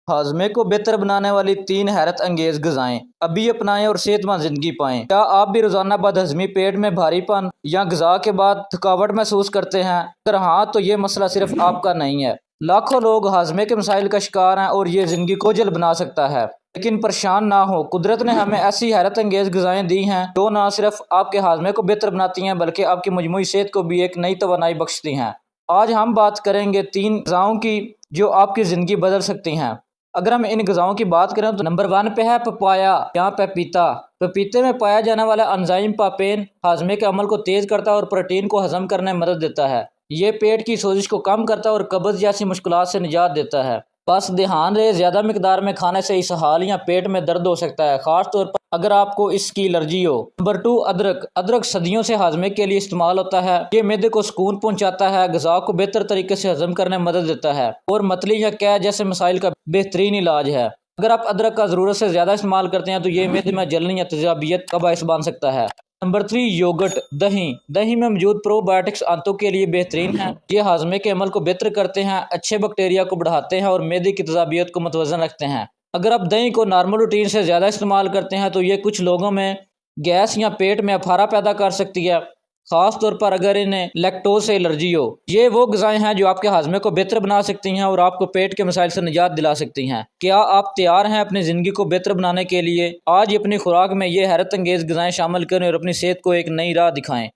ہاضمے کو بہتر بنانے والی 3 حیرت انگیز غذائیں ابھی اپنائیں اور صحت مند زندگی پائیں۔ کیا آپ بھی روزانہ بد ہضمی، پیٹ میں بھاری پن یا غذا کے بعد تھکاوٹ محسوس کرتے ہیں؟ اگر ہاں تو یہ مسئلہ صرف آپ کا نہیں ہے۔ لاکھوں لوگ ہاضمے کے مسائل کا شکار ہیں اور یہ زندگی کو بوجھل بنا سکتا ہے۔ لیکن پریشان نہ ہو، قدرت نے ہمیں ایسی حیرت انگیز غذائیں دی ہیں جو نہ صرف آپ کے ہاضمے کو بہتر بناتی ہیں بلکہ آپ کی مجموعی صحت کو بھی ایک نئی توانائی بخشتی ہیں۔ آج ہم بات کریں گے 3 غذاؤں کی جو آپ کی زندگی بدل سکتی ہیں۔ اگر ہم ان غذاؤں کی بات کریں تو نمبر 1 پہ ہے پپایا یا پپیتا۔ پپیتے میں پایا جانے والا انزائم پاپین ہاضمے کے عمل کو تیز کرتا ہے اور پروٹین کو ہضم کرنے میں مدد دیتا ہے۔ یہ پیٹ کی سوزش کو کم کرتا ہے اور قبض جیسی مشکلات سے نجات دیتا ہے۔ بس دھیان رہے، زیادہ مقدار میں کھانے سے اسہال یا پیٹ میں درد ہو سکتا ہے، خاص طور پر اگر آپ کو اس کی الرجی ہو۔ نمبر 2 ادرک۔ ادرک صدیوں سے ہاضمے کے لیے استعمال ہوتا ہے۔ یہ معدے کو سکون پہنچاتا ہے، غذا کو بہتر طریقے سے ہضم کرنے میں مدد دیتا ہے اور متلی یا قے جیسے مسائل کا بہترین علاج ہے۔ اگر آپ ادرک کا ضرورت سے زیادہ استعمال کرتے ہیں تو یہ معدے میں جلن یا تیزابیت کا باعث بن سکتا ہے۔ نمبر 3 یوگرٹ، دہی۔ دہی میں موجود پرو بایوٹکس آنتوں کے لیے بہترین ہیں۔ یہ ہاضمے کے عمل کو بہتر کرتے ہیں، اچھے بیکٹیریا کو بڑھاتے ہیں اور معدے کی تیزابیت کو متوازن رکھتے ہیں۔ اگر آپ دہی کو نارمل روٹین سے زیادہ استعمال کرتے ہیں تو یہ کچھ لوگوں میں گیس یا پیٹ میں افارہ پیدا کر سکتی ہے، خاص طور پر اگر انہیں لیکٹوز سے الرجی ہو۔ یہ وہ غذائیں ہیں جو آپ کے ہاضمے کو بہتر بنا سکتی ہیں اور آپ کو پیٹ کے مسائل سے نجات دلا سکتی ہیں۔ کیا آپ تیار ہیں اپنی زندگی کو بہتر بنانے کے لیے؟ آج اپنی خوراک میں یہ حیرت انگیز غذائیں شامل کریں اور اپنی صحت کو ایک نئی راہ دکھائیں۔